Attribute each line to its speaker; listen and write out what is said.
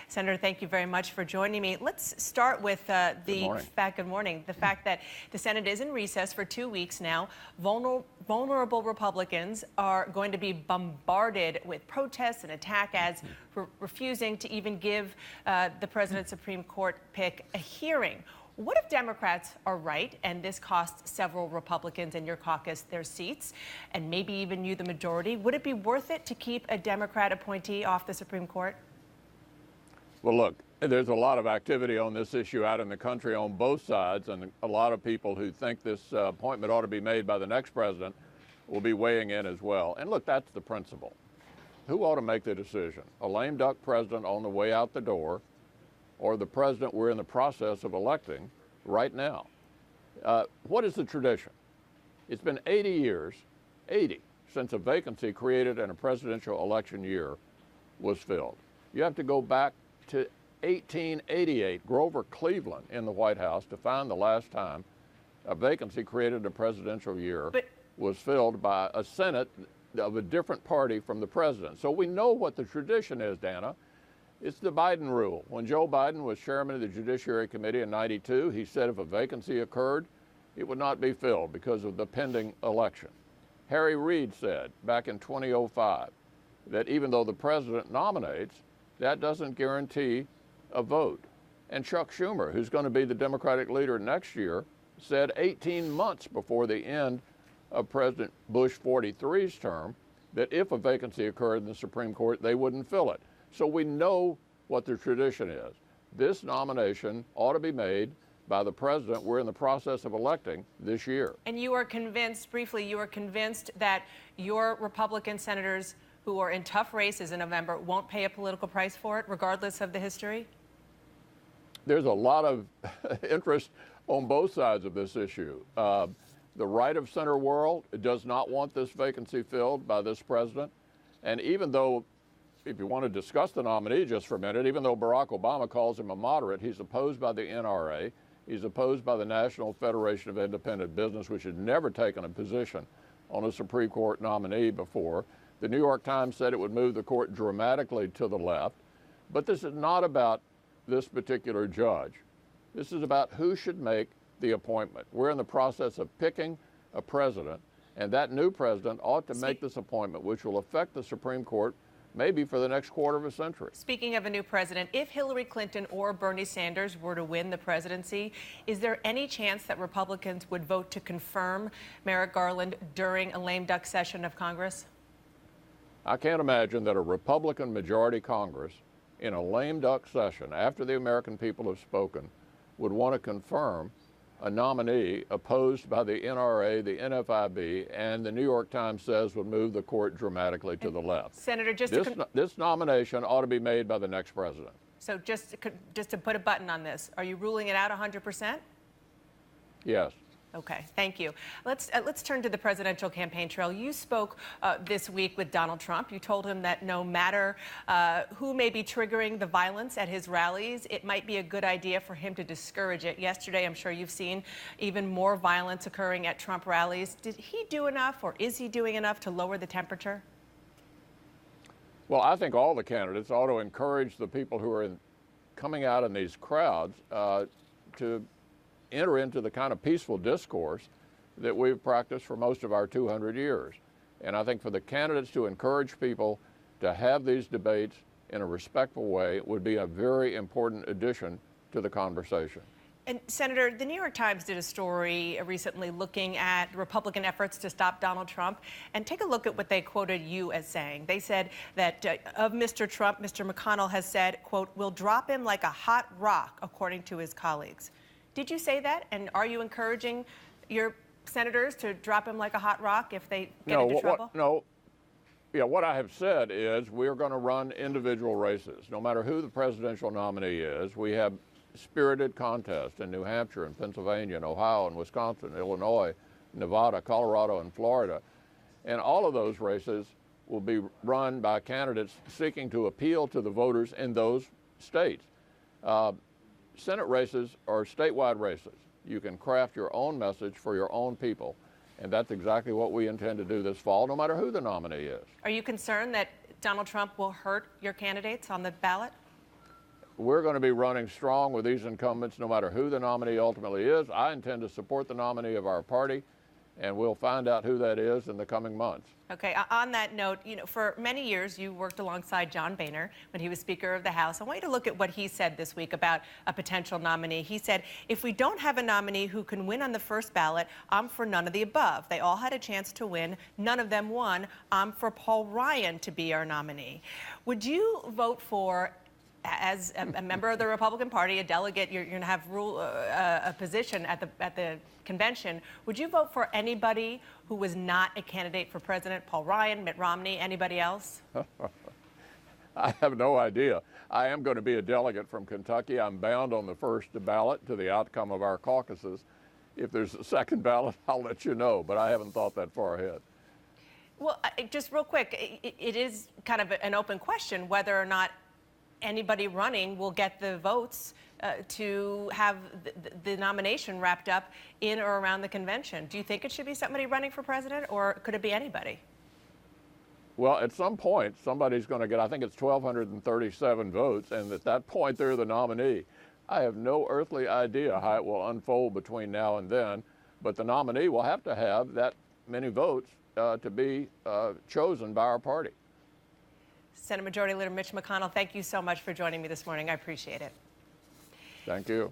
Speaker 1: Senator, thank you very much for joining me. Let's start with good morning, the fact that the Senate is in recess for 2 weeks now. Vulnerable Republicans are going to be bombarded with protests and attack ads for refusing to even give the president's Supreme Court pick a hearing. What if Democrats are right and this costs several Republicans in your caucus their seats and maybe even you the majority? Would it be worth it to keep a Democrat appointee off the Supreme Court?
Speaker 2: Well, look, there's a lot of activity on this issue out in the country on both sides, and a lot of people who think this appointment ought to be made by the next president will be weighing in as well. And look, that's the principle. Who ought to make the decision? A lame duck president on the way out the door, or the president we're in the process of electing right now? What is the tradition? It's been 80 years, since a vacancy created in a presidential election year was filled. You have to go back to 1888, Grover Cleveland in the White House, to find the last time a vacancy created in a presidential year was filled by a Senate of a different party from the president. So we know what the tradition is, Dana. It's the Biden rule. When Joe Biden was chairman of the Judiciary Committee in '92, he said if a vacancy occurred, it would not be filled because of the pending election. Harry Reid said back in 2005 that even though the president nominates, that doesn't guarantee a vote. And Chuck Schumer, who's going to be the Democratic leader next year, said 18 months before the end of President Bush 43's term that if a vacancy occurred in the Supreme Court, they wouldn't fill it. So we know what the tradition is. This nomination ought to be made by the president we're in the process of electing this year.
Speaker 1: And you are convinced, briefly, you are convinced that your Republican senators who are in tough races in November won't pay a political price for it, regardless of the history?
Speaker 2: There's a lot of interest on both sides of this issue. The right of center world does not want this vacancy filled by this president. And even though, if you want to discuss the nominee just for a minute, even though Barack Obama calls him a moderate, he's opposed by the NRA, he's opposed by the National Federation of Independent Business, which had never taken a position on a Supreme Court nominee before. The New York Times said it would move the court dramatically to the left. But this is not about this particular judge. This is about who should make the appointment. We're in the process of picking a president, and that new president ought to make this appointment, which will affect the Supreme Court maybe for the next quarter of a century.
Speaker 1: Speaking of a new president, if Hillary Clinton or Bernie Sanders were to win the presidency, is there any chance that Republicans would vote to confirm Merrick Garland during a lame duck session of Congress?
Speaker 2: I can't imagine that a Republican majority Congress in a lame duck session, after the American people have spoken, would want to confirm a nominee opposed by the NRA, the NFIB, and the New York Times says would move the court dramatically to the left.
Speaker 1: Senator,
Speaker 2: this nomination ought to be made by the next president.
Speaker 1: So just to put a button on this, are you ruling it out 100%?
Speaker 2: Yes.
Speaker 1: Okay, thank you. Let's turn to the presidential campaign trail. You spoke this week with Donald Trump. You told him that no matter who may be triggering the violence at his rallies, it might be a good idea for him to discourage it. Yesterday, I'm sure you've seen even more violence occurring at Trump rallies. Did he do enough, or is he doing enough to lower the temperature?
Speaker 2: Well, I think all the candidates ought to encourage the people who are coming out in these crowds to enter into the kind of peaceful discourse that we've practiced for most of our 200 years. And I think for the candidates to encourage people to have these debates in a respectful way would be a very important addition to the conversation.
Speaker 1: And Senator, the New York Times did a story recently looking at Republican efforts to stop Donald Trump. And take a look at what they quoted you as saying. They said that of Mr. Trump, Mr. McConnell has said, quote, "We'll drop him like a hot rock," according to his colleagues. Did you say that? And are you encouraging your senators to drop him like a hot rock if they get into trouble?
Speaker 2: No. Yeah, what I have said is we're going to run individual races. No matter who the presidential nominee is, we have spirited contests in New Hampshire and Pennsylvania and Ohio and Wisconsin, Illinois, Nevada, Colorado, and Florida. And all of those races will be run by candidates seeking to appeal to the voters in those states. Senate races are statewide races. You can craft your own message for your own people, and that's exactly what we intend to do this fall, no matter who the nominee is.
Speaker 1: Are you concerned that Donald Trump will hurt your candidates on the ballot?
Speaker 2: we're going to be running strong with these incumbents no matter who the nominee ultimately is. I intend to support the nominee of our party, and we'll find out who that is in the coming months.
Speaker 1: Okay, on that note, for many years you worked alongside John Boehner when he was Speaker of the House. I want you to look at what he said this week about a potential nominee. He said, if we don't have a nominee who can win on the first ballot, I'm for none of the above. They all had a chance to win. None of them won. I'm for Paul Ryan to be our nominee. Would you vote for, as a member of the Republican Party, a delegate, you're going to have a position at the convention, would you vote for anybody who was not a candidate for president? Paul Ryan, Mitt Romney, anybody else?
Speaker 2: I have no idea. I am going to be a delegate from Kentucky. I'm bound on the first ballot to the outcome of our caucuses. If there's a second ballot, I'll let you know, but I haven't thought that far ahead.
Speaker 1: Well, just real quick, it is kind of an open question whether or not anybody running will get the votes to have the nomination wrapped up in or around the convention. Do you think it should be somebody running for president, or could it be anybody?
Speaker 2: Well, at some point, somebody's going to get, I think it's 1,237 votes, and at that point, they're the nominee. I have no earthly idea how it will unfold between now and then, but the nominee will have to have that many votes to be chosen by our party.
Speaker 1: Senate Majority Leader Mitch McConnell, thank you so much for joining me this morning. I appreciate it.
Speaker 2: Thank you.